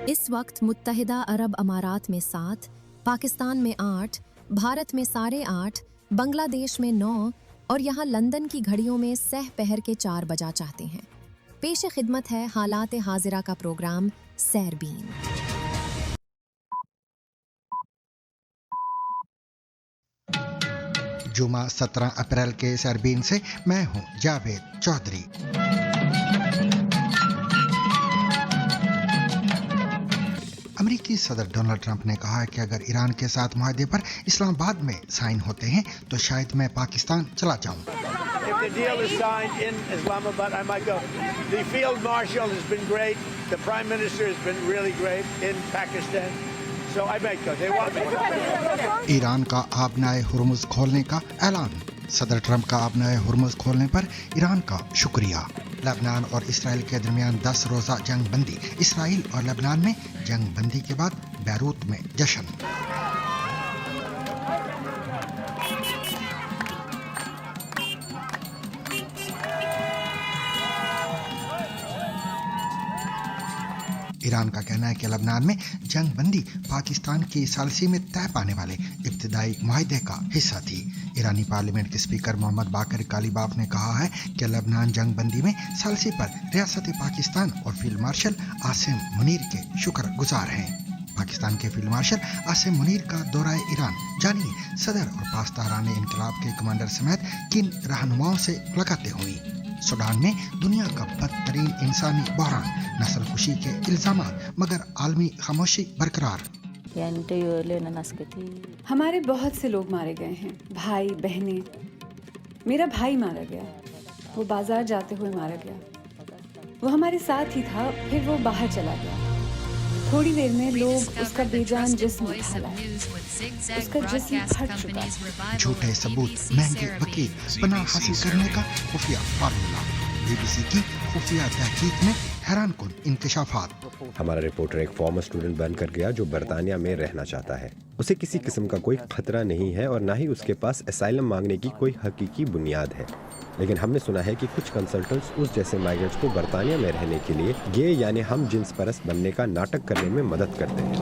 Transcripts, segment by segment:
इस वक्त मुत्तहिदा अरब अमारात में 7, पाकिस्तान में 8, भारत में 8:30, बांग्लादेश में 9 और यहाँ लंदन की घड़ियों में सह पहर के 4 बजा चाहते हैं। पेश खिदमत है हालात हाजिरा का प्रोग्राम सैरबीन। जुमा 17 अप्रैल के सैरबीन से मैं हूं जावेद चौधरी। अमेरिकी सदर डोनाल्ड ट्रंप ने कहा है कि अगर ईरान के साथ मुआहदे पर इस्लामाबाद में साइन होते हैं तो शायद मैं पाकिस्तान चला जाऊं। If the deal is signed in Islamabad, I might go. The field marshal has been great. The prime minister has been really great in Pakistan. So I might go. They want me. Iran का आबनाए हुर्मुज खोलने का ऐलान। सदर Trump का आबनाए हुर्मुज खोलने पर Iran का शुक्रिया। लेबनान और इसराइल के दरमियान 10 रोजा जंग बंदी। इसराइल और लेबनान में जंग बंदी के बाद बैरूत में जश्न। ईरान का कहना है कि लेबनान में जंग बंदी पाकिस्तान की सालसी में तय पाने वाले इब्तिदाई मुआहदे का हिस्सा थी। ईरानी पार्लियामेंट के स्पीकर मोहम्मद बाकर कालीबाफ ने कहा है कि लेबनान जंग बंदी में सालसी पर रियासत पाकिस्तान और फील्ड मार्शल आसिम मुनीर के शुक्रगुजार हैं। पाकिस्तान के फील्ड मार्शल आसिम मुनीर का दौरा ईरान, जानिए सदर और पासदारान इनकलाब के कमांडर समेत किन रहनुमाओं से मुलाकातें हुई। सूडान में दुनिया का बदतरीन इंसानी बहरान, नस्ल कुशी के इल्जामात, मगर आलमी खामोशी बरकरार। हमारे बहुत से लोग मारे गए हैं, भाई बहनें। मेरा भाई मारा गया, वो बाजार जाते हुए मारा गया। वो हमारे साथ ही था, फिर वो बाहर चला गया। थोड़ी देर में लोग उसका बेजान जिस्म उठा लाए। उसका जिस्म फट चुका। झूठे सबूत, महंगे वकील, पनाह हासिल करने का खुफिया फार्मूला। बीबीसी की खुफिया तहकीक में हैरानकुन इंकशाफात। हमारा रिपोर्टर एक फॉर्मर स्टूडेंट बनकर गया जो बरतानिया में रहना चाहता है। उसे किसी किस्म का कोई खतरा नहीं है और ना ही उसके पास एसाइलम मांगने की कोई हकीकी बुनियाद है। लेकिन हमने सुना है कि कुछ कंसल्टेंट्स उस जैसे माइग्रेंट्स को बरतानिया में रहने के लिए गे यानी हम जिन्स परस्त बनने का नाटक करने में मदद करते हैं।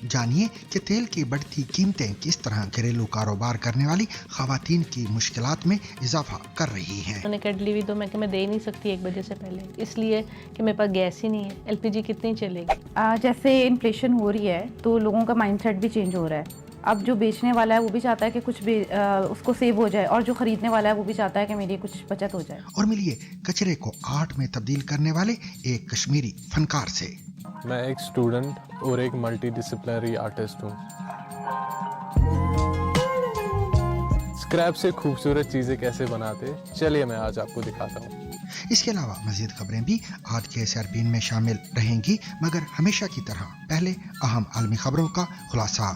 जानिए कि तेल की बढ़ती कीमतें किस तरह घरेलू कारोबार करने वाली खवातीन की मुश्किलात में इजाफा कर रही हैं। उन्होंने कट ली हुई तो मैं दे नहीं सकती 1 बजे से पहले, इसलिए कि मेरे पास गैस ही नहीं है। एलपीजी कितनी चलेगी? जैसे इन्फ्लेशन हो रही है तो लोगों का माइंडसेट भी चेंज हो रहा है। अब जो बेचने वाला है वो भी चाहता है कि कुछ उसको सेव हो जाए और जो खरीदने वाला है वो भी चाहता है कि मेरी कुछ बचत हो जाए। और मिलिए कचरे को आर्ट में तब्दील करने वाले एक कश्मीरी फनकार से। मैं एक स्टूडेंट और एक मल्टी डिसिप्लिनरी आर्टिस्ट हूँ। स्क्रैप से खूबसूरत चीजें कैसे बनाते, चलिए मैं आज आपको दिखाता हूँ। इसके अलावा मजीद खबरें भी आज के सैरबीन में शामिल रहेंगी, मगर हमेशा की तरह पहले अहम आलमी खबरों का खुलासा।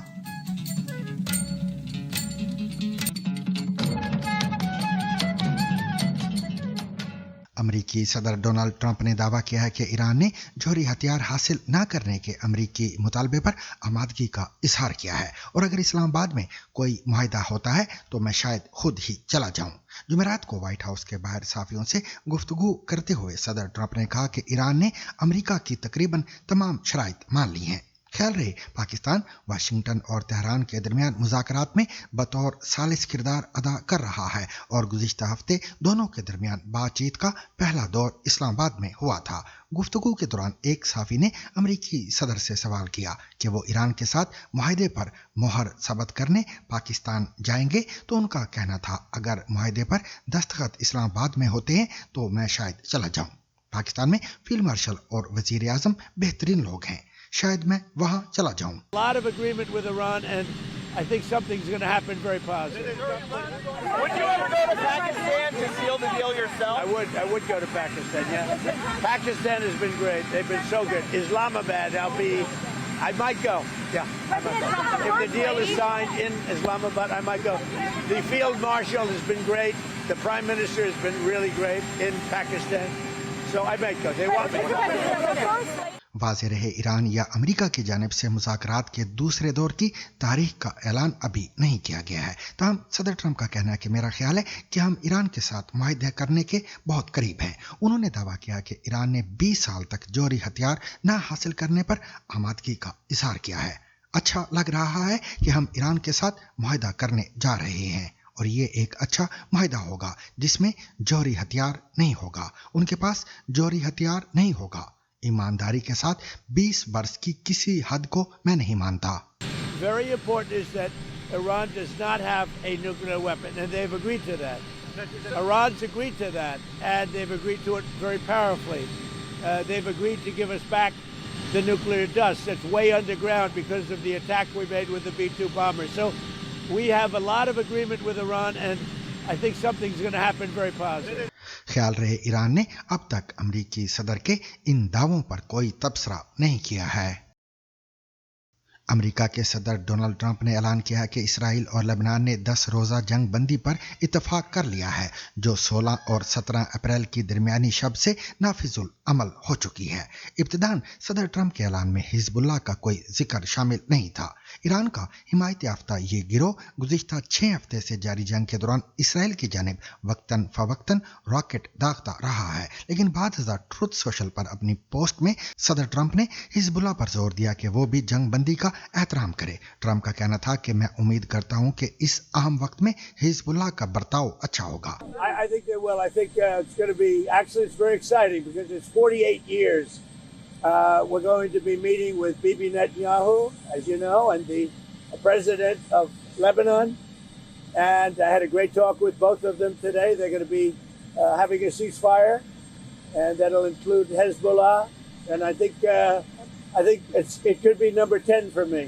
अमेरिकी सदर डोनाल्ड ट्रंप ने दावा किया है कि ईरान ने जौहरी हथियार हासिल न करने के अमेरिकी मुतालबे पर आमादगी का इजहार किया है और अगर इस्लामाबाद में कोई मुआहदा होता है तो मैं शायद खुद ही चला जाऊं। जुमेरात को व्हाइट हाउस के बाहर साफियों से गुफ्तगू करते हुए सदर ट्रंप ने कहा कि ईरान ने अमेरिका की तकरीबन तमाम शराइत मान ली हैं। ख्याल रहे पाकिस्तान वाशिंगटन और तेहरान के दरमियान मुज़ाकरात में बतौर सालिस किरदार अदा कर रहा है और गुज़िश्ता हफ्ते दोनों के दरमियान बातचीत का पहला दौर इस्लामाबाद में हुआ था। गुफ्तगू के दौरान एक साफी ने अमेरिकी सदर से सवाल किया कि वो ईरान के साथ मुआहदे पर मोहर सबत करने पाकिस्तान जाएंगे, तो उनका कहना था अगर मुआहदे पर दस्तखत इस्लामाबाद में होते हैं तो मैं शायद चला जाऊं। पाकिस्तान में फील्ड मार्शल और वजीर आजम बेहतरीन लोग हैं, शायद मैं वहां चला जाऊं। A lot of agreement with Iran, and I think something's going to happen very positive. Would you ever go to Pakistan to seal the deal yourself? I would go to Pakistan, yeah. Pakistan has been great. They've been so good. Islamabad, I might go. Yeah, I might go. If the deal is signed in Islamabad, I might go. The field marshal has been great. The prime minister has been really great in Pakistan. So I might go. They want me. वाज़ेह रहे Iran या America की जानिब से मुज़ाकरात के दूसरे दौर की तारीख का ऐलान अभी नहीं किया गया है। तमाम सदर ट्रंप का कहना है कि मेरा ख्याल है कि हम ईरान के साथ मुआहदा करने के बहुत करीब हैं। उन्होंने दावा किया कि ईरान ने 20 साल तक जौहरी हथियार न हासिल करने पर आमादगी का इजहार किया है। अच्छा लग रहा है कि हम ईरान के साथ मुआहदा करने जा रहे हैं और ये एक अच्छा मुआहदा होगा जिसमें जौहरी हथियार नहीं होगा। उनके पास जौहरी हथियार नहीं होगा। ईमानदारी के साथ 20 वर्ष की किसी हद को मैं नहीं मानता। Very important is that Iran does not have a nuclear weapon, and they've agreed to that. Iran's agreed to that, and they've agreed to it very powerfully. They've agreed to give us back the nuclear dust that's way underground because of the attack we made with the B-2 bomber. So we have a lot of agreement with Iran, and I think something's going to happen very positive. ख्याल रहे Iran ने अब तक अमेरिकी सदर के इन दावों पर कोई तबसरा नहीं किया है। अमेरिका के सदर डोनाल्ड ट्रंप ने ऐलान किया है कि इसराइल और लेबनान ने 10 रोज़ा जंग बंदी पर इत्तफाक कर लिया है जो 16 और 17 अप्रैल की दरमियानी शब से नाफिजुल अमल हो चुकी है। इब्तिदान सदर ट्रंप के ऐलान में हिजबुल्लाह का कोई जिक्र शामिल नहीं था। ईरान का हिमायत याफ्ता ये गिरोह गुज़िश्ता 6 हफ्ते से जारी जंग के दौरान इसराइल की जानिब वक्तन फवक्तन रॉकेट दागता रहा है, लेकिन बाद ट्रुथ सोशल पर अपनी पोस्ट में सदर ट्रंप ने हिजबुल्लाह पर जोर दिया कि वो भी जंग बंदी का एहतराम करे। ट्रंप का कहना था कि मैं उम्मीद करता हूं कि इस अहम वक्त में हिजबुल्लाह का बर्ताव अच्छा होगा। I think they will. I think it's going to be, actually it's very exciting because it's 48 years. We're going to be meeting with Bibi Netanyahu, as you know, and the president of Lebanon. And I had a great talk with both of them today. They're going to be having a ceasefire, and that'll include Hezbollah. And I think it could be number 10 for me.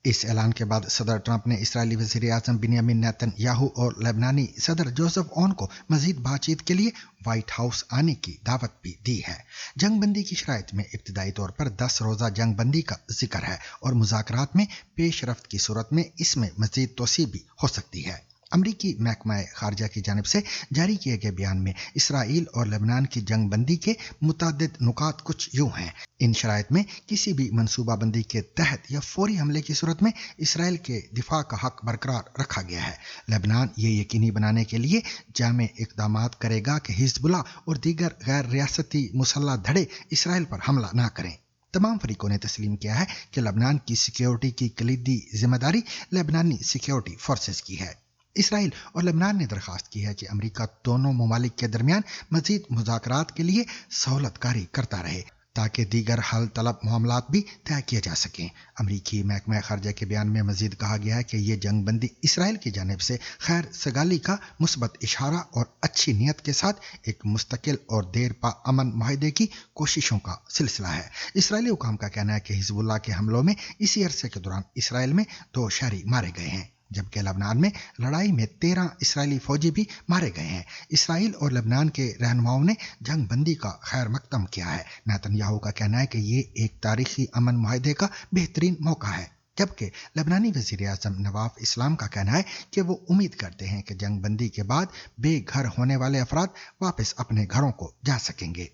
इस ऐलान के बाद सदर Trump ने इस्राएली वज़ीर आज़म Binyamin Netanyahu और लेबनानी सदर Joseph on को मजीद बातचीत के लिए व्हाइट हाउस आने की दावत भी दी है। जंग बंदी की शराइत में इब्तिदाई तौर पर 10 रोज़ा जंग बंदी का जिक्र है और मुज़ाकरात में पेशरफ्त की सूरत में इसमें मजीद तोसी भी हो सकती है। अमरीकी महकमा खारजा की जानिब से जारी किए गए बयान में इसराइल और लेबनान की जंग बंदी के मुतादिद नुकात कुछ यूं हैं। इन शराइत में किसी भी मनसूबाबंदी के तहत या फौरी हमले की सूरत में इसराइल के दिफा का हक बरकरार रखा गया है। लेबनान ये यकीनी बनाने के लिए जामे इक़दामात करेगा कि हिजबुल्लाह और दीगर गैर रियासती मुसल्लह धड़े इसराइल पर हमला ना करें। तमाम फरीकों ने तस्लीम किया है कि लेबनान की सिक्योरिटी की कलीदी जिम्मेदारी लेबनानी सिक्योरिटी फोर्सेस की है। इसराइल और लेबनान ने दरख्वास्त की है कि अमेरिका दोनों ममालिक के दरमियान मजीद मुज़ाकरात के लिए सहूलतकारी करता रहे ताकि दीगर हल तलब मामलात भी तय किए जा सकें। अमरीकी महकमा खारजा के बयान में मजीद कहा गया है कि ये जंग बंदी इसराइल की जानिब से खैर सगाली का मुस्बत इशारा और अच्छी नीयत के साथ एक मुस्तकिल और देर पा अमन मुआहदे की कोशिशों का सिलसिला है। इसराइली हुकाम का कहना है कि हिजबुल्लाह के हमलों में इसी अरसे के दौरान इसराइल में 2 शहरी मारे गए हैं, जबकि लेबनान में लड़ाई में 13 इसराइली फौजी भी मारे गए हैं। इसराइल और लेबनान के रहनुमाओं ने जंग बंदी का खैर मकदम किया है। नेतन्याहू का कहना है कि ये एक तारीखी अमन मुआहदे का बेहतरीन मौका है, जबकि लेबनानी वज़ीर आज़म नवाफ इस्लाम का कहना है कि वो उम्मीद करते हैं कि जंग बंदी के बाद बेघर होने वाले अफराद वापस अपने घरों को जा सकेंगे।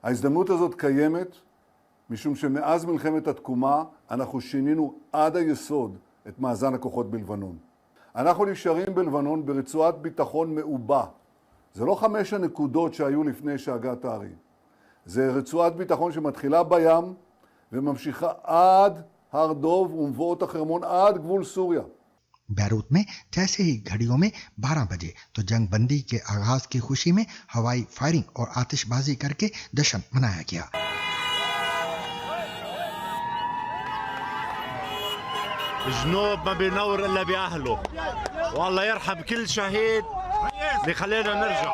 ההזדמנות הזאת קיימת משום שמאז מלחמת התקומה אנחנו שינינו עד היסוד את מאזן הכוחות בלבנון. אנחנו נשארים בלבנון ברצועת ביטחון מעובה. זה לא 5 הנקודות שהיו לפני שהגעת הארי. זה רצועת ביטחון שמתחילה בים וממשיכה עד הר דוב ומבואות החרמון עד גבול סוריה. बैरूत में जैसे ही घड़ियों में 12 बजे तो जंग बंदी के आगाज की खुशी में हवाई फायरिंग और आतिशबाजी करके जश्न मनाया गया। جنوب ما بينور الا باهله والله يرحم كل شهيد اللي خلينا نرجع.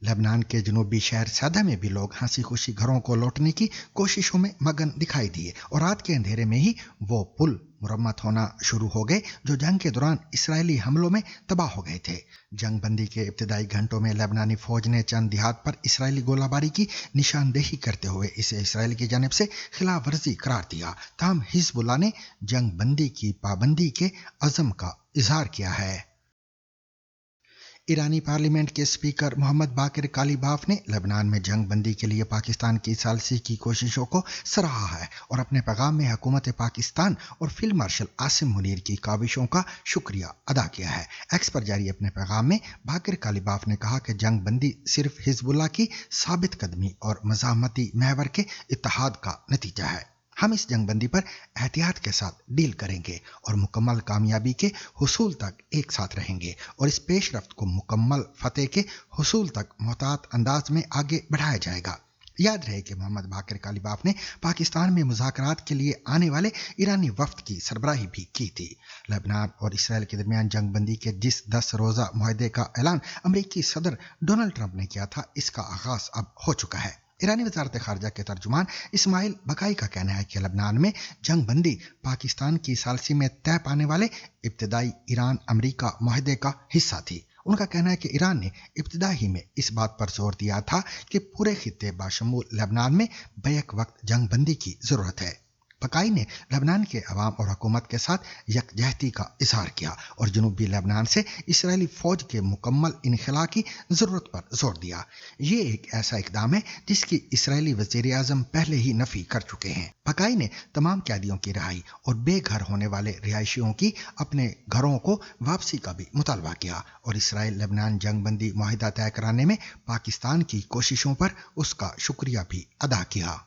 लेबनान के जनूबी शहर सदा में भी लोग हंसी खुशी घरों को लौटने की कोशिशों में मगन दिखाई दिए और रात के अंधेरे में ही वो पुल मुरम्मत होना शुरू हो गए जो जंग के दौरान इसराइली हमलों में तबाह हो गए थे। जंग बंदी के इब्तिदाई घंटों में लेबनानी फौज ने चंद देहात पर इसराइली गोलाबारी की निशानदेही करते हुए इसे इसराइल की जानिब से खिलाफ वर्जी करार दिया। ताहम हिजबुल्लाह ने जंग बंदी की पाबंदी के अज़म का इजहार किया है। ईरानी पार्लियामेंट के स्पीकर मोहम्मद बाकिर कालीबाफ ने लेबनान में जंग बंदी के लिए पाकिस्तान की सालसी की कोशिशों को सराहा है और अपने पैगाम में हुकूमत पाकिस्तान और फील्ड मार्शल आसिम मुनीर की काविशों का शुक्रिया अदा किया है। एक्स पर जारी अपने पैगाम में बाकिर कालीबाफ ने कहा कि जंग बंदी सिर्फ हिजबुल्लाह की साबित कदमी और मज़ाहमती महवर के इत्तेहाद का नतीजा है। हम इस जंगबंदी पर एहतियात के साथ डील करेंगे और मुकम्मल कामयाबी के हुसूल तक एक साथ रहेंगे और इस पेशरफ्त को मुकम्मल फतेह के हुसूल तक मोहतात अंदाज में आगे बढ़ाया जाएगा। याद रहे कि मोहम्मद बाकिर कालीबाफ ने पाकिस्तान में मुज़ाकरात के लिए आने वाले ईरानी वफ्द की सरबराही भी की थी। लेबनान और इसराइल के दरमियान जंगबंदी के जिस 10 रोज़ा मुआहदे का ऐलान अमरीकी सदर डोनाल्ड ट्रंप ने किया था, इसका आगाज अब हो चुका है। ईरानी वजारत खारजा के तर्जुमान इस्माइल बकाई का कहना है कि लेबनान में जंग बंदी पाकिस्तान की सालसी में तय पाने वाले इब्तदाई ईरान अमरीका मुआहदे का हिस्सा थी। उनका कहना है कि ईरान ने इब्तिदा ही में इस बात पर जोर दिया था कि पूरे खित्ते बाशमूल लेबनान में बैक वक्त जंग बंदी की जरूरत है। बकाई ने लेबनान के अवाम और हुकूमत के साथ यकजहती का इजहार किया और जनूबी लेबनान से इसराइली फौज के मुकम्मल इनखला की जरूरत पर जोर दिया। ये एक ऐसा इकदाम है जिसकी इसराइली वजीर आजम पहले ही नफी कर चुके हैं। बकाई ने तमाम कैदियों की रिहाई और बेघर होने वाले रिहायशियों की अपने घरों को वापसी का भी मुतालबा किया और इसराइल लेबनान जंगबंदी मुआहिदा तय कराने में पाकिस्तान की कोशिशों पर उसका शुक्रिया भी अदा किया।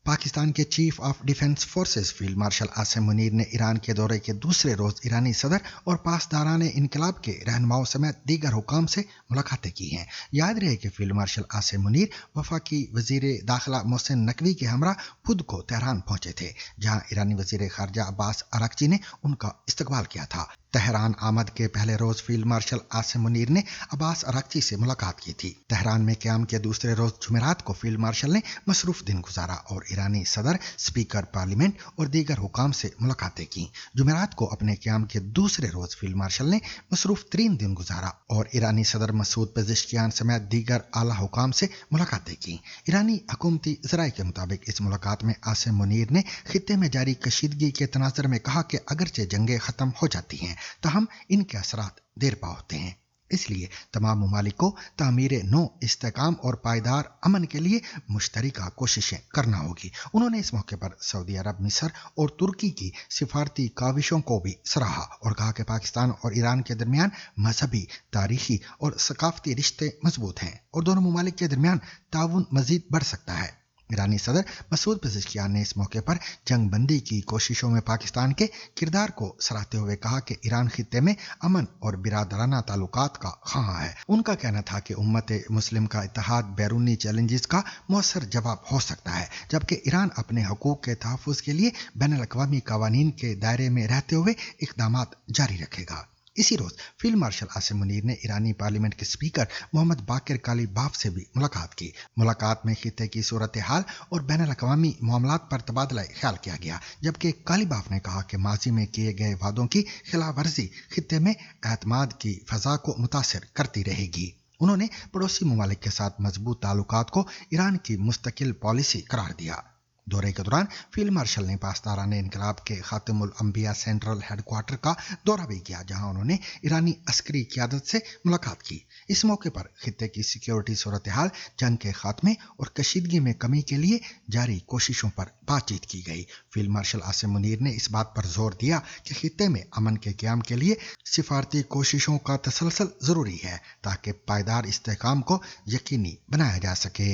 पाकिस्तान के chief of defence forces field marshal Asim Munir ने ईरान के दौरे के दूसरे रोज ईरानी सदर और पासदारान इनकलाब के रहनुमाओं समेत दीगर हुकाम से मुलाकातें की हैं। याद रहे कि फील्ड मार्शल आसिम मुनीर वफाकी वजीर दाखिला मोहसिन नकवी के हमरा खुद को तेहरान पहुंचे थे, जहां ईरानी वजीर खारजा अब्बास अराक्ची ने उनका इस्तकबाल किया था। तेहरान आमद के पहले रोज फील्ड मार्शल आसिम मुनीर ने अब्बास अराक्ची से मुलाकात की थी। तेहरान में क़याम के दूसरे रोज जुमेरात को फील्ड मार्शल ने मसरूफ दिन गुजारा और ईरानी सदर, स्पीकर पार्लियामेंट और दीगर हुकाम से मुलाकातें की। जुमेरात को अपने क़याम के दूसरे रोज फील्ड मार्शल ने मसरूफ तरीन दिन गुजारा और ईरानी सदर मसूद पेज़ेश्कियान समेत दीगर आला हुकाम से मुलाकातें की। ईरानी हुकूमती ज़राए के मुताबिक इस मुलाकात में आसिम मुनीर ने खित्ते में जारी कशीदगी के तनाज़र में कहा कि अगरचे जंगें ख़त्म हो जाती हैं तो हम इनके असरात देर पा होते हैं, इसलिए तमाम ममालिक को तामीर नो, इस्तेकाम और पायदार अमन के लिए मुश्तरका कोशिशें करना होगी। उन्होंने इस मौके पर सऊदी अरब, मिस्र और तुर्की की सिफारती काविशों को भी सराहा और कहा कि पाकिस्तान और ईरान के दरमियान मजहबी, तारीखी और सकाफती रिश्ते मजबूत हैं और दोनों ममालिक के दरमियान ताउन मजीद बढ़ सकता है। ईरानी सदर मसूद पेज़ेश्कियान ने इस मौके पर जंगबंदी की कोशिशों में पाकिस्तान के किरदार को सराहते हुए कहा कि ईरान खित्ते में अमन और बिरादराना ताल्लुकात का ख़्वाह है। उनका कहना था कि उम्मत मुस्लिम का इत्तेहाद बैरूनी चैलेंजेस का मौसर जवाब हो सकता है, जबकि ईरान अपने हकूक़ के तहफ़्फ़ुज़ के लिए बैनुल-अक़वामी क़वानीन के दायरे में रहते हुए इक़दामात जारी रखेगा। इसी रोज फील्ड मार्शल आसिम मुनीर ने ईरानी पार्लियामेंट के स्पीकर मोहम्मद बाकिर कालीबाफ से भी मुलाकात की। मुलाकात में खित्ते की सूरत हाल और बैनुल-अक़वामी मामलात पर तबादला ख्याल किया गया, जबकि कालीबाफ ने कहा कि माजी में किए गए वादों की खिलाफ वर्जी खित्ते में एतमाद की फ़ज़ा को मुतासिर करती रहेगी। उन्होंने पड़ोसी ममालिक के साथ मजबूत ताल्लुकात को ईरान की मुस्तकिल पॉलिसी करार दिया। दौरे के दौरान फील्ड मार्शल ने पासदारान इनकलाब के खातिमुल अंबिया सेंट्रल हेडक्वार्टर का दौरा भी किया, जहां उन्होंने ईरानी अस्करी क़यादत से मुलाकात की। इस मौके पर खित्ते की सिक्योरिटी सूरत हाल, जंग के खात्मे और कशीदगी में कमी के लिए जारी कोशिशों पर बातचीत की गई। फील्ड मार्शल आसिम मुनीर ने इस बात पर जोर दिया कि खित्ते में अमन के क़याम के लिए सिफारती कोशिशों का तसलसल ज़रूरी है ताकि पायदार इस्तेहकाम को यकीनी बनाया जा सके।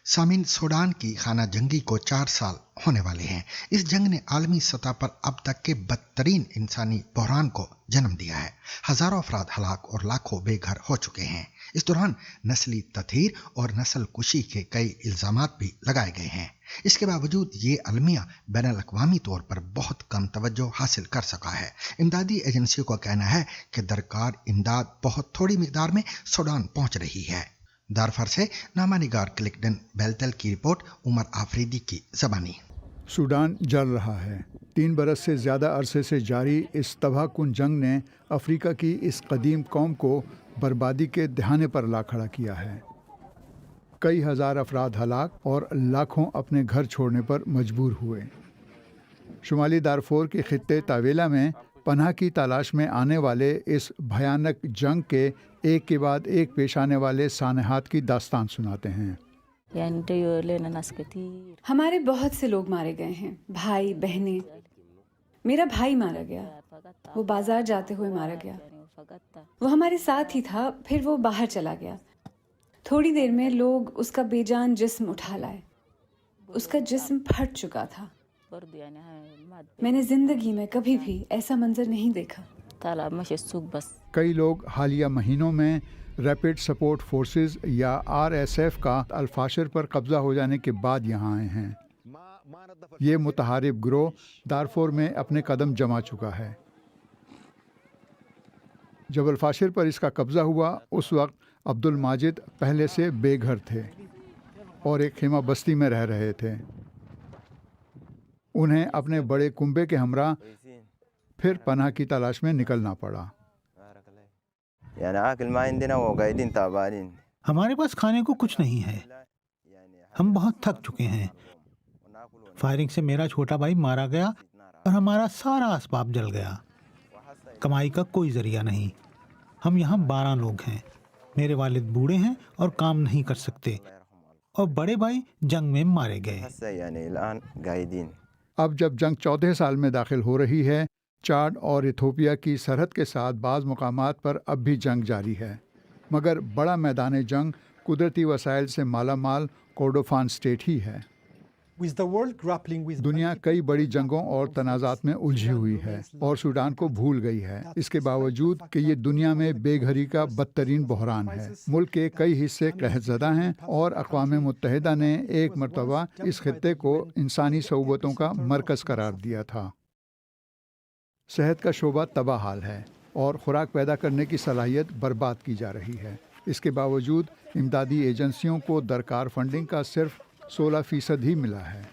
सामिन, सूडान की खाना जंगी को 4 साल होने वाले हैं। इस जंग ने आलमी सतह पर अब तक के बदतरीन इंसानी बहरान को जन्म दिया है। हजारों अफराद हलाक और लाखों बेघर हो चुके हैं। इस दौरान नस्ली तत्हीर और नस्ल कुशी के कई इल्जामात भी लगाए गए हैं। इसके बावजूद ये अलमिया बैनुल-अक़वामी तौर पर बहुत कम तवज्जो हासिल कर सका है। इमदादी एजेंसियों का कहना है कि दरकार इमदाद बहुत थोड़ी मिकदार में सूडान पहुंच रही है। दारफर से नामानिगार क्लिकडन बेल्तल की रिपोर्ट, उमर आफरीदी की ज़बानी। सूडान जल रहा है। 3 बरस से ज़्यादा अरसे से जारी इस तबाहकुन जंग ने अफ्रीका की इस कदीम कौम को बर्बादी के दहाने पर ला खड़ा किया है। कई हज़ार अफराद हलाक और लाखों अपने घर छोड़ने पर मजबूर हुए। शुमाली दारफोर के खित्ते तावेला में पनाह की तलाश में आने वाले इस भयानक जंग के एक के बाद एक पेश आने वाले सानहात की दास्तान सुनाते हैं। हमारे बहुत से लोग मारे गए हैं, भाई बहनें। मेरा भाई मारा गया, वो बाजार जाते हुए मारा गया। वो हमारे साथ ही था, फिर वो बाहर चला गया। थोड़ी देर में लोग उसका बेजान जिस्म उठा लाए। उसका जिस्म फट चुका था। मैंने जिंदगी में कभी भी ऐसा मंजर नहीं देखा। कई लोग हालिया महीनों में रैपिड सपोर्ट फोर्सेस या RSF का अल-फाशर पर कब्जा हो जाने के बाद यहाँ आए हैं। ये मुतहारिब गिरोह दारफोर में अपने कदम जमा चुका है। जब अल-फाशर पर इसका कब्जा हुआ, उस वक्त अब्दुल माजिद पहले से बेघर थे और एक खेमा बस्ती में रह रहे थे। उन्हें अपने बड़े कुंबे के हमरा फिर पनाह की तलाश में निकलना पड़ा। हमारे पास खाने को कुछ नहीं है, हम बहुत थक चुके हैं। फायरिंग से मेरा छोटा भाई मारा गया और हमारा सारा असबाब जल गया। कमाई का कोई जरिया नहीं। हम यहाँ 12 लोग हैं। मेरे वालिद बूढ़े हैं और काम नहीं कर सकते, और बड़े भाई जंग में मारे गए। अब जब जंग 14 साल में दाखिल हो रही है, चाड और इथोपिया की सरहद के साथ बाज़ मुकामात पर अब भी जंग जारी है, मगर बड़ा मैदान जंग कुदरती वसाइल से माला माल कोर्डोफान स्टेट ही है। दुनिया कई बड़ी जंगों और तनाज़ात में उलझी हुई है और सूडान को भूल गई है, इसके बावजूद कि ये दुनिया में बेघरी का बदतरीन बहरान है। मुल्क के कई हिस्से कहरज़दा हैं और अक़वाम मुत्तहिदा ने एक मरतबा इस खित्ते को इंसानी सऊबतों का मरकज़ करार दिया था। सेहत का शोबा तबाह हाल है और खुराक पैदा करने की सलाहियत बर्बाद की जा रही है। इसके बावजूद इमदादी एजेंसियों को दरकार फंडिंग का सिर्फ 16% ही मिला है।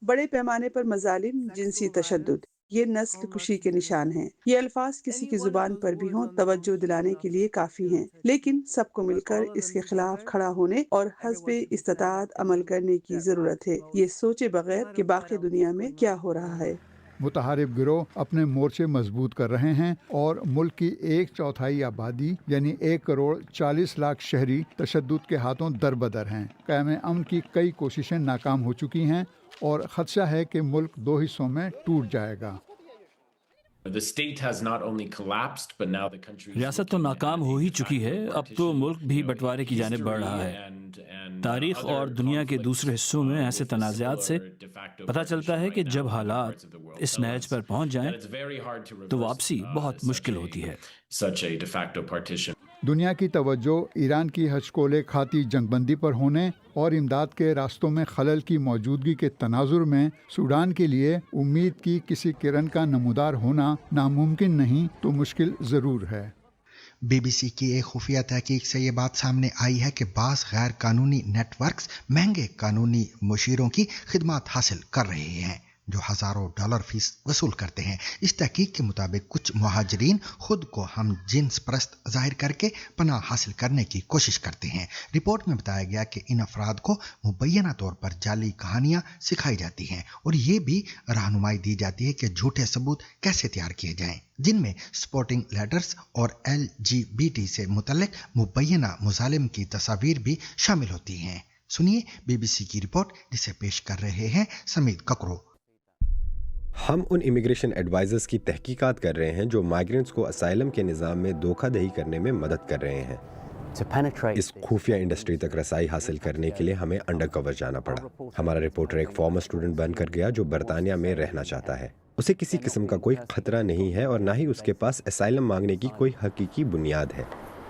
बड़े पैमाने पर मजालिम, जिनसी तशद्दुद, ये नस्ल कुशी के निशान हैं। ये अल्फाज किसी की जुबान पर भी हों, तवज्जो दिलाने के लिए काफी हैं, लेकिन सबको मिलकर इसके खिलाफ खड़ा होने और हस्बे इस्तात अमल करने की जरूरत है, ये सोचे बगैर कि बाकी दुनिया में क्या हो रहा है। मुतहारिब गिरोह अपने मोर्चे मजबूत कर रहे हैं और मुल्क की 1/4 आबादी यानी 1 करोड़ 40 लाख शहरी तशद्दुद के हाथों दरबदर हैं। क़याम अमन की कई कोशिशें नाकाम हो चुकी हैं और खदशा है कि मुल्क 2 हिस्सों में टूट जाएगा। रियासत तो नाकाम हो ही चुकी है, अब तो मुल्क भी बंटवारे की जानिब बढ़ रहा है। तारीख और दुनिया के दूसरे हिस्सों में ऐसे तनाज़ात से पता चलता है कि जब हालात इस नहज पर पहुंच जाएं तो वापसी बहुत मुश्किल होती है। दुनिया की तवज्जो ईरान की हचकोले खाती जंगबंदी पर होने और इमदाद के रास्तों में खलल की मौजूदगी के तनाजुर में सूडान के लिए उम्मीद की किसी किरण का नमूदार होना नामुमकिन नहीं तो मुश्किल ज़रूर है। BBC की एक खुफिया तहकीक से ये बात सामने आई है कि बाज़ गैर कानूनी नेटवर्क्स महंगे कानूनी मुशीरों की खिदमत हासिल कर रहे हैं जो हज़ारों डॉलर फीस वसूल करते हैं। इस तहकीक के मुताबिक कुछ मुहाजिरीन खुद को हम जिन्स परस्त जाहिर करके पनाह हासिल करने की कोशिश करते हैं। रिपोर्ट में बताया गया कि इन अफराद को मुबैना तौर पर जाली कहानियाँ सिखाई जाती हैं और ये भी रहनुमाई दी जाती है कि झूठे सबूत कैसे तैयार किए जाएं, जिनमें स्पोर्टिंग लेटर्स और LGBT से मुतल्लिक मुबैना मुजालिम की तस्वीर भी शामिल होती हैं। सुनिए BBC की रिपोर्ट जिसे पेश कर रहे हैं समीद ककरो। हम उन इमिग्रेशन एडवाइजर्स की तहकीकात कर रहे हैं जो माइग्रेंट्स को असाइलम के निज़ाम में धोखाधड़ी करने में मदद कर रहे हैं। इस खुफिया इंडस्ट्री तक रसाई हासिल करने के लिए हमें अंडर कवर जाना पड़ा। हमारा रिपोर्टर एक फॉर्मर स्टूडेंट बनकर गया जो बरतानिया में रहना चाहता है। उसे किसी किस्म का कोई खतरा नहीं है और ना ही उसके पास असाइलम मांगने की कोई हकीकी बुनियाद है,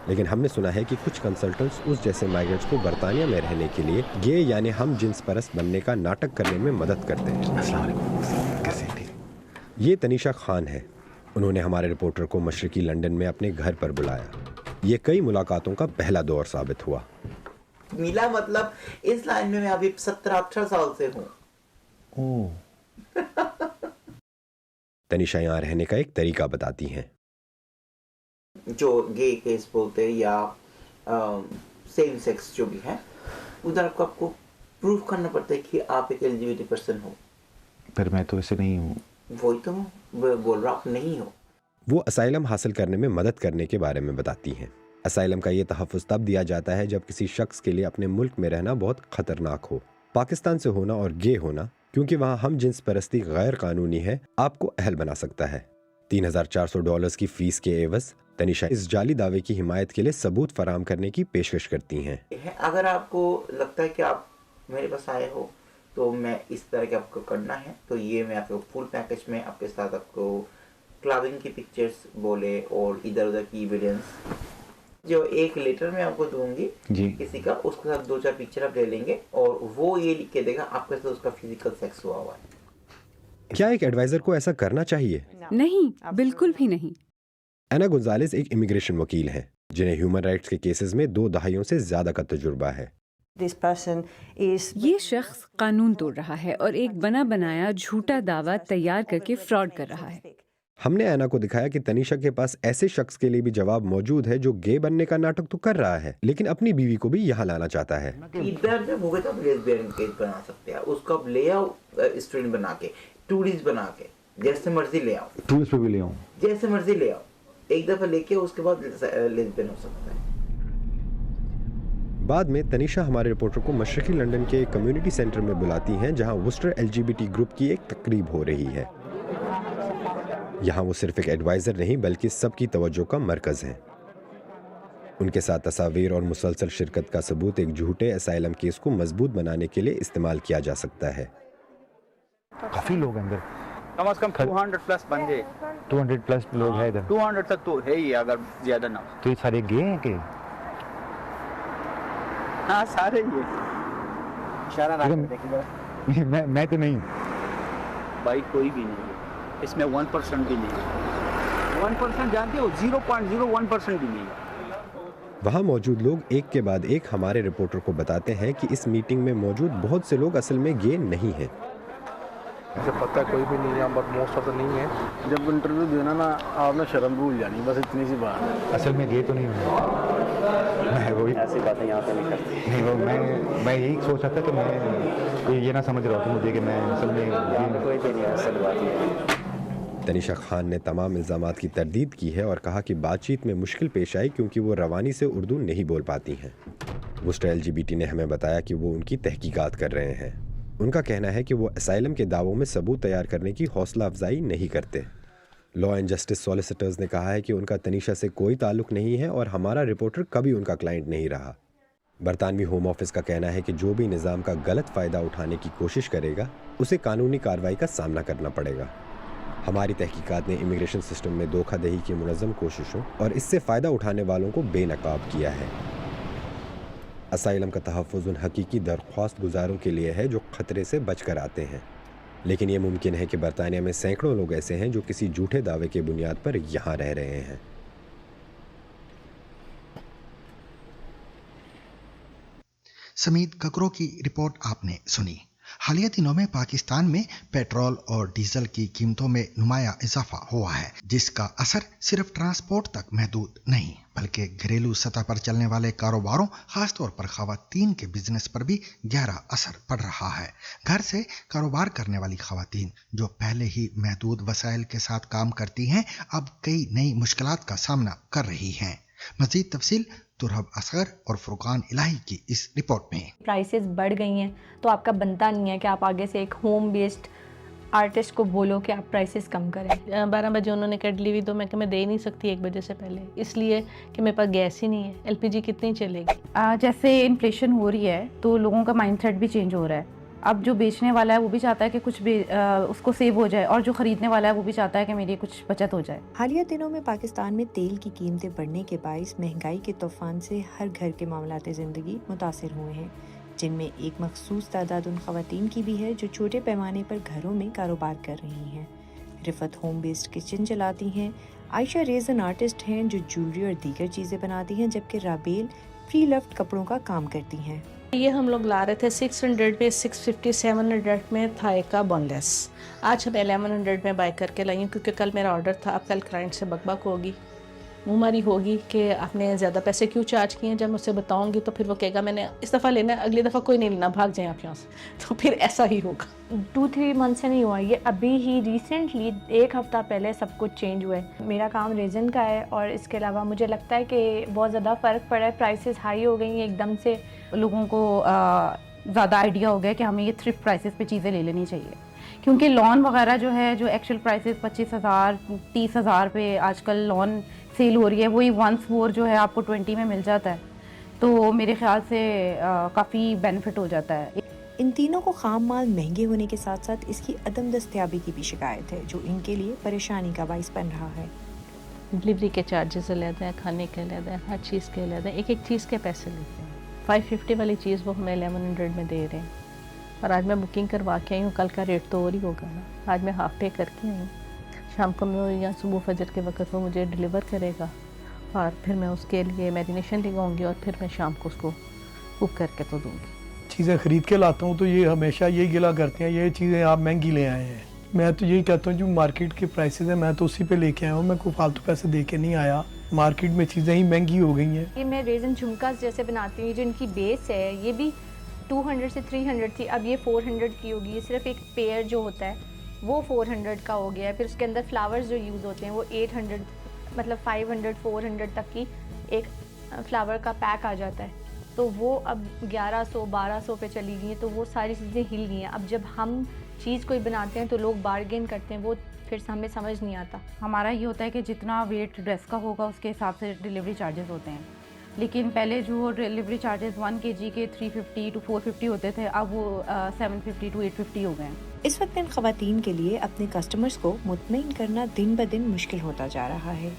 लेकिन हमने सुना है कि कुछ कंसल्टेंट्स उस जैसे माइग्रेंट्स को बरतानिया में रहने के लिए गे यानी हम जिन्स परस्त बनने का नाटक करने में मदद करते हैं। ये तनीशा खान है। उन्होंने हमारे रिपोर्टर को मशरकी लंदन में अपने घर पर बुलाया। ये कई मुलाकातों का पहला दौर साबित हुआ। मिला मतलब इस लाइन में मैं अभी 17-18 साल से हूँ। तनीशा यहाँ रहने का एक तरीका बताती हैं। जो गे केस बोलते हैं या सेम सेक्स जो भी है, उधर आपको प्रूफ करना पड़ता है कि आप एक LGBT पर्सन हो। पर मैं तो ऐसे नहीं हूँ। वही तो बोल रहा हूँ, नहीं हो। वो असाइलम हासिल करने में मदद करने के बारे में बताती हैं। असाइलम का ये तहफ़्फ़ुज़ तब दिया जाता है जब किसी शख्स के लिए अपने मुल्क में रहना बहुत ख़तरनाक हो। पाकिस्तान से होना और गे होना, क्योंकि वहाँ हम जिन्स परस्ती गैर कानूनी है, आपको अहल बना सकता है। $3,400 की फ़ीस के एवज़ तनीषा इस जाली दावे की हिमायत के लिए सबूत फराहम करने की पेशकश करती हैं। अगर आपको लगता है कि आप मेरे पास आए हो तो मैं इस तरह के आपको करना है, तो ये मैं आपको फुल पैकेज में आपके साथ आपको क्लबिंग की पिक्चर्स बोले और इधर उधर की एविडेंस, जो एक लेटर में आपको दूंगी किसी का, उसके साथ 2-4 पिक्चर आप ले लेंगे और वो ये लिख के देगा आपके साथ उसका फिजिकल सेक्स हुआ हुआ है। क्या एक एडवाइजर को ऐसा करना चाहिए? नहीं, बिल्कुल भी नहीं। एना गोंजालेस एक इमिग्रेशन वकील हैं जिन्हें ह्यूमन राइट्स के केसेस में 2 दहाइयों से ज्यादा का तजुर्बा है। ये शख्स कानून तोड़ रहा है और एक बना बनाया झूठा दावा तैयार करके फ्रॉड कर रहा है। हमने ऐना को दिखाया कि तनीषा के पास ऐसे शख्स के लिए भी जवाब मौजूद है जो गे बनने का नाटक तो कर रहा है, लेकिन अपनी बीवी को भी यहाँ लाना चाहता है। इधर जब होगा तो लेस्बियन केस बना सकते हैं, उसका आप ले आओ स्टूडेंट बना के, टूरिस्ट बना के, जैसे मर्जी ले आओ, टूरिस्ट पे भी ले आओ, जैसे मर्जी ले आओ, एक दफा लेके उसके बाद लेस्बियन हो सकता है। बाद में तनीषा हमारे रिपोर्टर को मशरकी लंदन के कम्युनिटी सेंटर में बुलाती हैं जहां वुस्टर LGBT ग्रुप की एक तकरीब हो रही है। यहाँ वो सिर्फ एक एडवाइज़र नहीं बल्कि सबकी तवज्जो का मरकज़ हैं। उनके साथ तस्वीर और मुसलसल शिरकत का सबूत एक झूठे असाइलम केस को मजबूत बनाने के लिए इस्तेमाल किया जा सकता है। काफ़ी लोग अंदर, कम से कम 200 प्लस बंदे, 200 प्लस लोग हैं इधर। 200 तक तो है ही अगर ज़्यादा ना। तो ये सारे गे हैं कि? हाँ सारे ही है। इशारा ना देखिए। मैं तो नहीं। भाई कोई भी नहीं है इसमें, 1% भी नहीं है। 1% जानते हो, 0.01% भी नहीं है। वहाँ मौजूद लोग एक के बाद एक हमारे रिपोर्टर को बताते हैं कि इस मीटिंग में मौजूद बहुत से लोग असल में गे नहीं हैं। मुझे पता है कोई भी नहीं है, बट मोस्ट ऑफ द नहीं है। जब इंटरव्यू देना ना, आपने शर्म भूल जानी, बस इतनी सी बात है। असल में गे तो नहीं हूँ मैं, वही ऐसी बातें यहाँ पे नहीं करती। नहीं, वो मैं यही सोच रहा था कि मैं ये ना समझ रहा हूँ मुझे कि मैं असल में कोई भी नहीं है, असल बात है। तनीषा खान ने तमाम इल्ज़ामात की तरदीद की है और कहा कि बातचीत में मुश्किल पेश आई क्योंकि वो रवानी से उर्दू नहीं बोल पाती हैं। वुस्टर LGBT ने हमें बताया कि वो उनकी तहकीकात कर रहे हैं। उनका कहना है कि वो असाइलम के दावों में सबूत तैयार करने की हौसला अफजाई नहीं करते। लॉ एंड जस्टिस सॉलिसिटर्स ने कहा है कि उनका तनीषा से कोई ताल्लुक नहीं है और हमारा रिपोर्टर कभी उनका क्लाइंट नहीं रहा। बरतानवी होम ऑफिस का कहना है कि जो भी निज़ाम का गलत फ़ायदा उठाने की कोशिश करेगा उसे कानूनी कार्रवाई का सामना करना पड़ेगा। हमारी तहकीकात ने इमिग्रेशन सिस्टम में धोखाधड़ी की मुनज़्ज़म कोशिशों और इससे फ़ायदा उठाने वालों को बेनकाब किया है। असाइलम का तहफ़्फ़ुज़ उन हकीकी दरख्वास्त गुजारों के लिए है जो ख़तरे से बच कर आते हैं, लेकिन ये मुमकिन है कि बरतानिया में सैकड़ों लोग ऐसे हैं जो किसी झूठे दावे के बुनियाद पर यहाँ रह रहे हैं। समीद ककरो की रिपोर्ट आपने सुनी। हालिया दिनों में पाकिस्तान में पेट्रोल और डीजल की कीमतों में नुमाया इजाफा हुआ है, जिसका असर सिर्फ ट्रांसपोर्ट तक महदूद नहीं बल्कि घरेलू सतह पर चलने वाले कारोबारों, खासतौर पर खवातीन के बिजनेस पर भी गहरा असर पड़ रहा है। घर से कारोबार करने वाली खवातीन जो पहले ही महदूद वसाइल के साथ काम करती हैं, अब कई नई मुश्किलात का सामना कर रही हैं। मजीद तफसील तुरहब असगर और फुरकान इलाही की इस रिपोर्ट में। प्राइसेस बढ़ गई हैं तो आपका बनता नहीं है कि आप आगे से एक होम बेस्ड आर्टिस्ट को बोलो कि आप प्राइसेस कम करें। 12 बजे उन्होंने कट ली हुई तो मैं दे ही नहीं सकती 1 बजे से पहले, इसलिए कि मेरे पास गैस ही नहीं है। LPG कितनी चलेगी? जैसे इन्फ्लेशन हो रही है तो लोगों का माइंडसेट भी चेंज हो रहा है। अब जो बेचने वाला है वो भी चाहता है कि कुछ उसको सेव हो जाए और जो ख़रीदने वाला है वो भी चाहता है कि मेरी कुछ बचत हो जाए। हालिया दिनों में पाकिस्तान में तेल की कीमतें बढ़ने के बाइस महंगाई के तूफान से हर घर के मामलात ज़िंदगी मुतासिर हुए हैं, जिनमें एक मखसूस तादाद उन ख़वातीन की भी है जो छोटे पैमाने पर घरों में कारोबार कर रही हैं। रिफत होम बेस्ड किचन चलाती हैं, आयशा रेजन आर्टिस्ट हैं जो ज्वेलरी और दीगर चीज़ें बनाती हैं, जबकि राबेल फ्री लफ्ट कपड़ों का काम करती हैं। ये हम लोग ला रहे थे 600 पे, 650, 700 में थाई का बोनलेस। आज हम 1100 में बाय करके लाई हूँ क्योंकि कल मेरा ऑर्डर था। अब कल क्लाइंट से बकबक होगी मुँहमारी होगी कि आपने ज़्यादा पैसे क्यों चार्ज किए हैं। जब मैं उससे बताऊंगी तो फिर वो कहेगा मैंने इस दफ़ा लेना है, अगली दफ़ा कोई नहीं लेना, भाग जाएं आप यहाँ से। तो फिर ऐसा ही होगा। 2-3 मंथ से नहीं हुआ, ये अभी ही रिसेंटली 1 हफ़्ता पहले सब कुछ चेंज हुआ है। मेरा काम रेजन का है और इसके अलावा मुझे लगता है कि बहुत ज़्यादा फ़र्क पड़ा है, प्राइसेस हाई हो गई हैं एकदम से। लोगों को ज़्यादा आइडिया हो गया कि हमें ये थ्रिफ्ट प्राइसेस पे चीज़ें ले लेनी चाहिए, क्योंकि लॉन वगैरह जो है, जो एक्चुअल प्राइसेस 25,000 30,000 पे आजकल लॉन सेल हो रही है, वही 1/4 जो है आपको 20 में मिल जाता है। तो मेरे ख्याल से काफ़ी बेनिफिट हो जाता है। इन तीनों को खाम माल महंगे होने के साथ साथ इसकी अदम दस्तयाबी की भी शिकायत है, जो इनके लिए परेशानी का बाइस बन रहा है। डिलीवरी के चार्जेस लेते हैं, खाने के लेते हैं, हर चीज़ के लेते हैं, एक एक चीज़ के पैसे लेते हैं। 550 वाली चीज़ वो हमें 1100 में दे रहे हैं। और आज मैं बुकिंग करवा के आई हूँ, कल का रेट तो और ही होगा ना। आज मैं हाफ पे करके आई हूँ, शाम को मैं या सुबह फजर के वक्त वो मुझे डिलीवर करेगा और फिर मैं उसके लिए मैरिनेशन लगाऊंगी और फिर मैं शाम को उसको कुक करके तो दूँगी। चीज़ें ख़रीद के लाता हूँ तो ये हमेशा यही गिला करते हैं, ये चीज़ें आप महंगी ले आए हैं। मैं तो यही कहता हूँ जो मार्केट के प्राइसेस हैं मैं तो उसी पे लेके आया हूँ, मैं कोई फालतू पैसे दे के नहीं आया। मार्केट में चीज़ें ही महंगी हो गई हैं। ये मैं रेजन झुमकास जैसे बनाती हूँ, जो इनकी बेस है ये भी 200 से 300 थी, अब ये 400 की होगी। ये सिर्फ एक पेयर जो होता है वो 400 का हो गया है। फिर उसके अंदर फ्लावर्स जो यूज़ होते हैं वो 800 मतलब 500 400 तक की एक फ्लावर का पैक आ जाता है। तो वो अब 1100 1200 पे चली गई हैं। तो वो सारी चीज़ें हिल गई हैं। अब जब हम चीज़ कोई बनाते हैं तो लोग बार्गेन करते हैं, वो फिर हमें समझ नहीं आता। हमारा ये होता है कि जितना वेट ड्रेस का होगा उसके हिसाब से डिलीवरी चार्जेस होते हैं, लेकिन पहले जो डिलीवरी चार्जेस 1 kg के 350 to 450 होते थे, अब वो 750 to 850 हो गए हैं। इस वक्त इन ख़वातीन के लिए अपने कस्टमर्स को मुतमईन करना दिन ब दिन मुश्किल होता जा रहा है।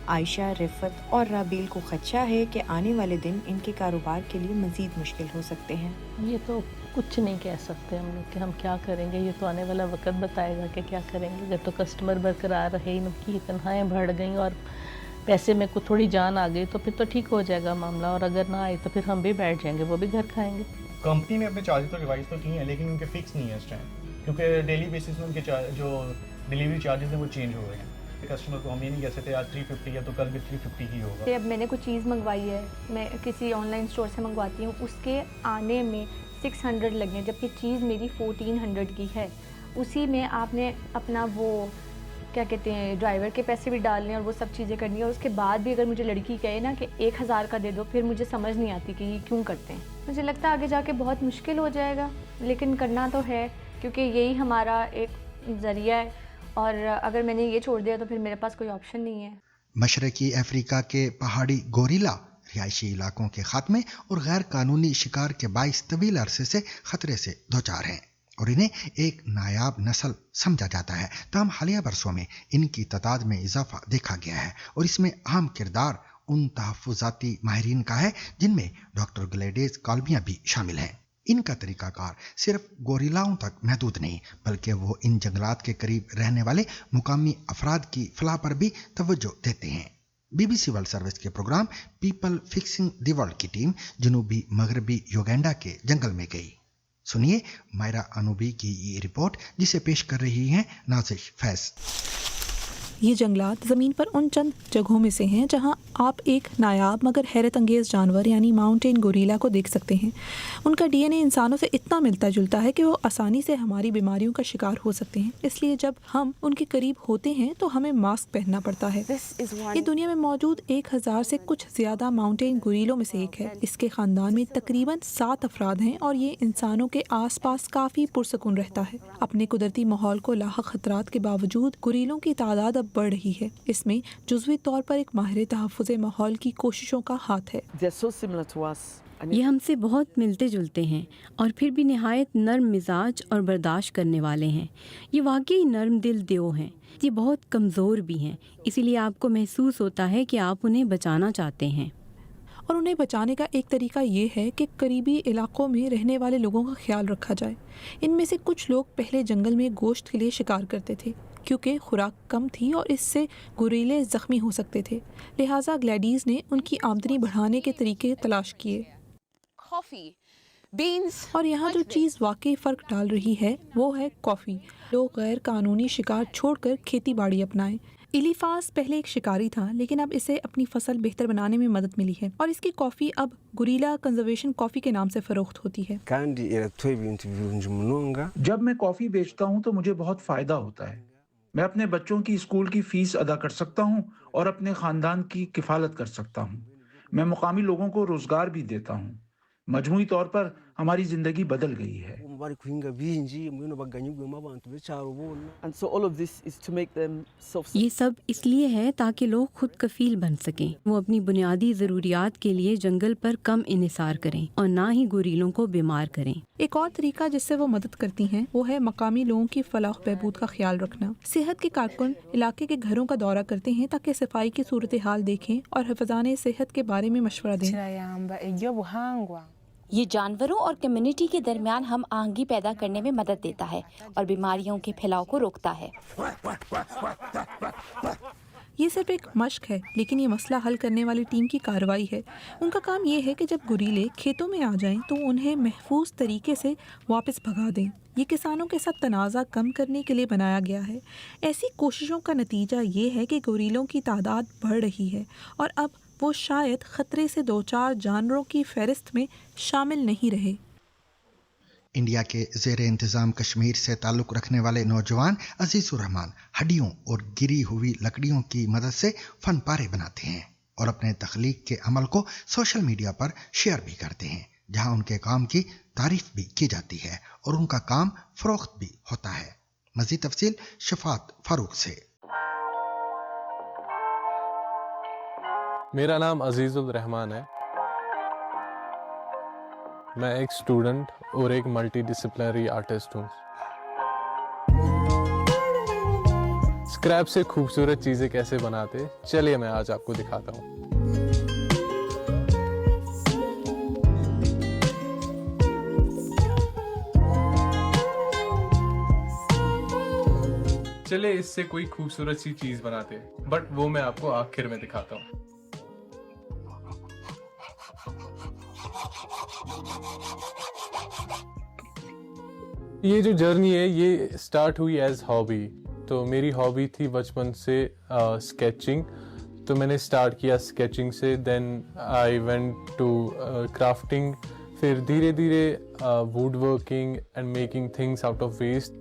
आयशा, रिफत और राबील को खदशा है कि आने वाले दिन इनके कारोबार के लिए मज़ीद मुश्किल हो सकते हैं। ये तो कुछ नहीं कह सकते हम लोग कि हम क्या करेंगे, ये तो आने वाला वक्त बताएगा कि क्या करेंगे। अगर तो कस्टमर बरकरार रहे, इनकी तनख्वाहें बढ़ गई और पैसे में कुछ थोड़ी जान आ गई तो फिर तो ठीक हो जाएगा मामला, और अगर ना आए तो फिर हम भी बैठ जाएंगे, वो भी घर खाएंगे। कंपनी ने अपने चार्जेस तो रिवाइज तो किए हैं, लेकिन उनके फिक्स नहीं है इस टाइम, क्योंकि डेली बेसिस में उनके जो डिलीवरी चार्जेस हैं वो चेंज हो रहे हैं। कस्टमर को हम ये नहीं कह सकते आज 350 है तो कल भी 350 ही होगा। अब मैंने कोई चीज़ मंगवाई है, मैं किसी ऑनलाइन स्टोर से मंगवाती हूँ, उसके आने में 600 लगे, जबकि चीज़ मेरी 1400 की है। उसी में आपने अपना वो क्या कहते हैं ड्राइवर के पैसे भी डालने और वो सब चीज़ें करनी है, और उसके बाद भी अगर मुझे लड़की कहे ना कि 1000 का दे दो, फिर मुझे समझ नहीं आती कि ये क्यों करते हैं। मुझे लगता है आगे जाके बहुत मुश्किल हो जाएगा, लेकिन करना तो है क्योंकि यही हमारा एक ज़रिया है, और अगर मैंने ये छोड़ दिया तो फिर मेरे पास कोई ऑप्शन नहीं है। मशरकी अफ्रीका के पहाड़ी गोरिल्ला रिहायशी इलाकों के खात्मे और गैर कानूनी शिकार के बाइस तवील अरसे से खतरे से दोचार हैं और इन्हें एक नायाब नस्ल समझा जाता है। ताहम हालिया बरसों में इनकी तादाद में इजाफा देखा गया है और इसमें अहम किरदार उन तहफ़्फ़ुज़ाती माहिरीन का है जिनमें डॉक्टर ग्लेडिस कॉल्बिया भी शामिल हैं। इनका तरीकाकार सिर्फ गोरिल्लाओं तक महदूद नहीं, बल्कि वो इन जंगलात के करीब रहने वाले मुकामी अफराद की फलाह पर भी तवज्जो देते हैं। BBC वर्ल्ड सर्विस के programme people fixing the world की टीम जनूबी मगरबी युगांडा के जंगल में गई। सुनिए मायरा अनूबी की ये रिपोर्ट, जिसे पेश कर रही हैं नाजिश फैज। ये जंगलात ज़मीन पर उन चंद जगहों में से हैं जहां आप एक नायाब मगर हैरत अंगेज़ जानवर यानी माउंटेन गोरिल्ला को देख सकते हैं। उनका DNA इंसानों से इतना मिलता जुलता है कि वो आसानी से हमारी बीमारियों का शिकार हो सकते हैं। इसलिए जब हम उनके करीब होते हैं तो हमें मास्क पहनना पड़ता है। ये दुनिया में मौजूद 1000 से कुछ ज़्यादा माउंटेन गोरिल्लों में से एक है। इसके ख़ानदान में तकरीबन 7 अफराद हैं और ये इंसानों के आस पास काफ़ी पुरसकून रहता है। अपने कुदरती माहौल को लाहक खतरात के बावजूद गोरिल्लों की तादाद अब बढ़ रही है। इसमें जुज़वी तौर पर एक माहिर तहफ़्फ़ुज़े माहौल की कोशिशों का हाथ है। ये हमसे बहुत मिलते जुलते हैं और फिर भी निहायत नर्म मिजाज और बर्दाश्त करने वाले हैं। ये वाकई नर्म दिल देव हैं। ये बहुत कमज़ोर भी हैं, इसीलिए आपको महसूस होता है कि आप उन्हें बचाना चाहते हैं। और उन्हें बचाने का एक तरीका ये है कि करीबी इलाकों में रहने वाले लोगों का ख्याल रखा जाए। इनमें से कुछ लोग पहले जंगल में गोश्त के लिए शिकार करते थे क्योंकि खुराक कम थी और इससे गोरिल्ले ज़ख्मी हो सकते थे। लिहाजा ग्लैडीज ने उनकी आमदनी बढ़ाने के तरीके तलाश किए। और यहाँ जो चीज़ वाकई फ़र्क डाल रही है वो है कॉफ़ी। लोग गैर कानूनी शिकार छोड़कर खेती बाड़ी अपनाएं। इलीफास पहले एक शिकारी था, लेकिन अब इसे अपनी फसल बेहतर बनाने में मदद मिली है और इसकी कॉफ़ी अब गुरीला कंजर्वेशन कॉफ़ी के नाम से फरोख्त होती है। जब मैं कॉफ़ी बेचता हूँ तो मुझे बहुत फ़ायदा होता है। मैं अपने बच्चों की स्कूल की फ़ीस अदा कर सकता हूँ और अपने ख़ानदान की किफ़ालत कर सकता हूँ। मैं मुकामी लोगों को रोज़गार भी देता हूँ। मजमूई तौर पर हमारी ज़िंदगी बदल गई है। ये सब इसलिए है ताकि लोग खुद कफील बन सकें। वो अपनी बुनियादी ज़रूरियात के लिए जंगल पर कम इन्हिसार करें और ना ही गुरीलों को बीमार करें। एक और तरीका जिससे वो मदद करती हैं वो है मकामी लोगों की फलाह बहबूद का ख्याल रखना। सेहत के कारकुन इलाके के घरों का दौरा करते हैं ताकि सफाई की सूरत हाल देखें और हिफ़ाज़ाने सेहत के बारे में मशवरा दें। ये जानवरों और कम्युनिटी के दरमियान हम आहंगी पैदा करने में मदद देता है और बीमारियों के फैलाव को रोकता है। ये सिर्फ एक मशक है, लेकिन ये मसला हल करने वाली टीम की कार्रवाई है। उनका काम ये है कि जब गुरीले खेतों में आ जाएं तो उन्हें महफूज तरीके से वापस भगा दें। ये किसानों के साथ तनाज़ा कम करने के लिए बनाया गया है। ऐसी कोशिशों का नतीजा ये है कि गुरीलों की तादाद बढ़ रही है और अब वो शायद खतरे से 2-4 जानवरों की फहरिस्त में शामिल नहीं रहे। इंडिया के ज़ेर इंतज़ाम कश्मीर से ताल्लुक़ रखने वाले नौजवान अजीज़ुर रहमान हड्डियों और गिरी हुई लकड़ियों की मदद से फन पारे बनाते हैं और अपने तख्लीक के अमल को सोशल मीडिया पर शेयर भी करते हैं, जहां उनके काम की तारीफ भी की जाती है और उनका काम फरोख्त भी होता है। मज़ीद तफसील शफात फारूक से। मेरा नाम अजीज़ुर रहमान है। मैं एक स्टूडेंट और एक मल्टी डिसिप्लिनरी आर्टिस्ट हूँ। स्क्रैप से खूबसूरत चीज़ें कैसे बनाते, चलिए मैं आज आपको दिखाता हूँ। चलिए इससे कोई खूबसूरत सी चीज़ बनाते, बट वो मैं आपको आखिर में दिखाता हूँ। ये जो जर्नी है ये स्टार्ट हुई एज हॉबी। तो मेरी हॉबी थी बचपन से स्केचिंग, तो मैंने स्टार्ट किया स्केचिंग से, then I went to crafting, फिर धीरे धीरे wood working and making things out of waste.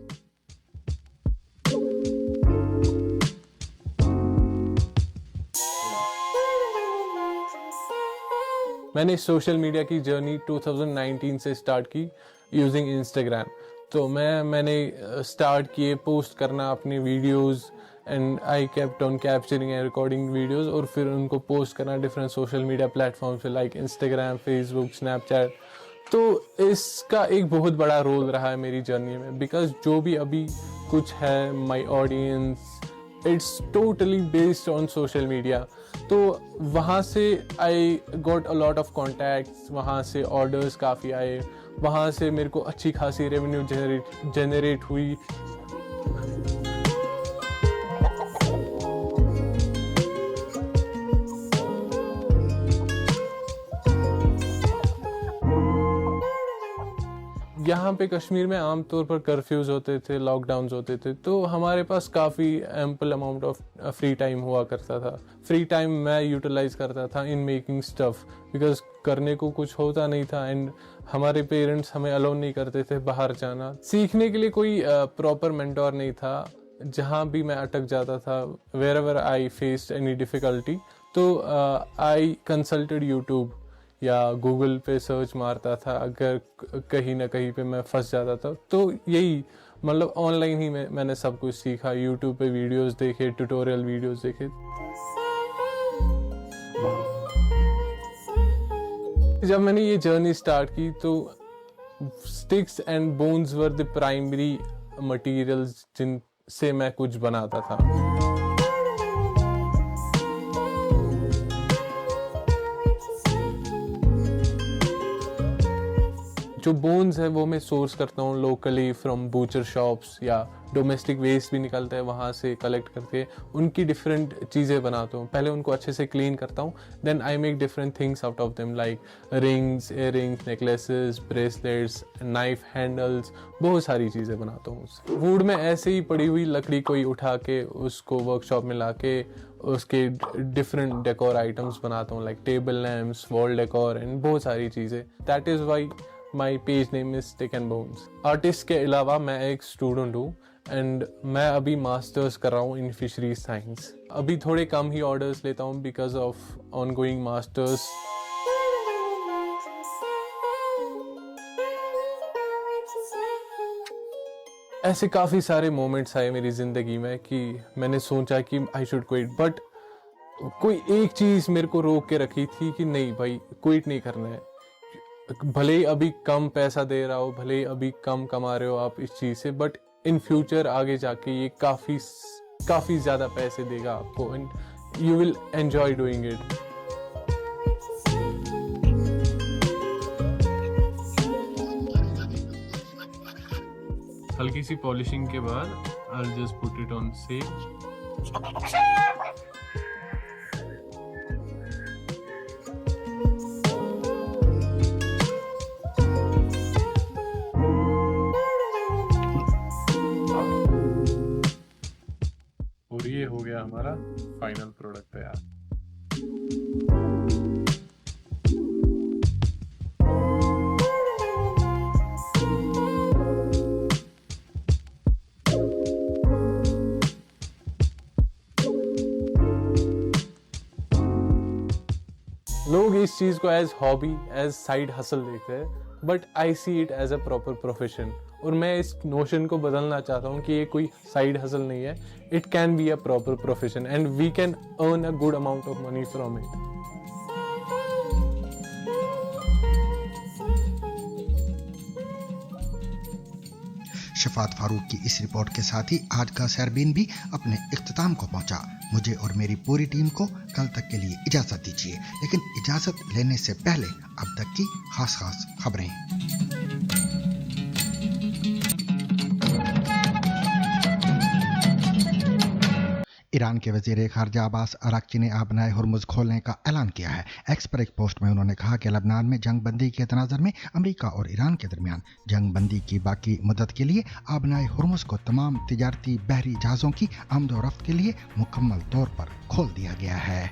मैंने सोशल मीडिया की जर्नी 2019 से स्टार्ट की यूजिंग इंस्टाग्राम। तो मैंने स्टार्ट किए पोस्ट करना अपने videos and I kept on capturing and recording videos और फिर उनको पोस्ट करना डिफरेंट सोशल मीडिया प्लेटफॉर्म्स पे लाइक इंस्टाग्राम, फेसबुक, स्नैपचैट। तो इसका एक बहुत बड़ा रोल रहा है मेरी जर्नी में, बिकॉज जो भी अभी कुछ है my audience it's totally based on social media. तो वहाँ से I got a lot of contacts, वहाँ से ऑर्डर्स काफ़ी आए, वहाँ से मेरे को अच्छी खासी रेवेन्यू जनरेट हुई। यहाँ पे कश्मीर में आमतौर पर कर्फ्यूज़ होते थे, लॉकडाउन्स होते थे, तो हमारे पास काफ़ी ample amount of free time हुआ करता था। फ्री टाइम मैं यूटिलाइज करता था इन मेकिंग स्टफ़, बिकॉज करने को कुछ होता नहीं था एंड हमारे पेरेंट्स हमें अलाउ नहीं करते थे बाहर जाना। सीखने के लिए कोई प्रॉपर मेंटोर नहीं था। जहाँ भी मैं अटक जाता था, wherever I faced any difficulty, तो आई कंसल्टेड यूट्यूब या गूगल पे सर्च मारता था अगर कहीं ना कहीं पे मैं फंस जाता था। तो यही मतलब ऑनलाइन ही मैंने सब कुछ सीखा, यूट्यूब पे वीडियोस देखे, ट्यूटोरियल वीडियोस देखे। जब मैंने ये जर्नी स्टार्ट की तो sticks and bones were the primary materials जिनसे मैं कुछ बनाता था। जो बोन्स है वो मैं सोर्स करता हूँ लोकली फ्रॉम बूचर शॉप्स, या डोमेस्टिक वेस्ट भी निकलता है वहाँ से कलेक्ट करके उनकी डिफरेंट चीज़ें बनाता हूँ. पहले उनको अच्छे से क्लीन करता हूँ, then I make different things out of them, like rings, earrings, necklaces, bracelets, knife handles, बहुत सारी चीज़ें बनाता हूँ उससे. वुड में ऐसे ही पड़ी हुई लकड़ी को ही उठा के उसको वर्कशॉप में ला के उसके डिफरेंट डेकोर आइटम्स बनाता हूँ, like table lamps, wall decor and बहुत सारी चीज़ें. That is why my page name is stick and bones. Artist के अलावा मैं एक स्टूडेंट हूँ एंड मैं अभी मास्टर्स कर रहा हूँ इन फिशरीज साइंस. अभी थोड़े कम ही ऑर्डर्स लेता हूँ because of on going masters. ऐसे काफ़ी सारे मोमेंट्स आए मेरी ज़िंदगी में कि मैंने सोचा कि आई शुड क्विट, बट कोई एक चीज़ मेरे को रोक के रखी थी कि नहीं भाई क्विट नहीं करना है. भले ही अभी कम पैसा दे रहा हो, भले ही अभी कम कमा रहे हो आप इस चीज़ से, बट इन फ्यूचर आगे जाके ये काफ़ी ज़्यादा पैसे देगा आपको and you will enjoy doing it. हल्की सी पॉलिशिंग के बाद I'll just put it on safe. और ये हो गया हमारा फाइनल प्रोडक्ट तैयार. लोग इस चीज़ को as hobby, as side hustle देखते हैं, but I see it as a proper profession. और मैं इस नोशन को बदलना चाहता हूँ कि ये कोई साइड हसल नहीं है, it can be a proper profession and we can earn a good amount of money from it. Shafaat Farooq की इस रिपोर्ट के साथ ही आज का सैरबीन भी अपने इख्तिताम को पहुंचा. मुझे और मेरी पूरी टीम को कल तक के लिए इजाज़त दीजिए, लेकिन इजाज़त लेने से पहले अब तक की खास खबरें. ईरान के वज़ीर ख़ारजा अब्बास अराक्ची ने आबनाए हुर्मुज़ खोलने का ऐलान किया है. एक्स पर एक पोस्ट में उन्होंने कहा कि लबनान में जंग बंदी के तनाज़ुर में अमेरिका और ईरान के दरमियान जंग बंदी की बाकी मुद्दत के लिए आबनाए हुर्मुज़ को तमाम तिजारती बहरी जहाज़ों की आमद व रफ्त के लिए मुकम्मल तौर पर खोल दिया गया है.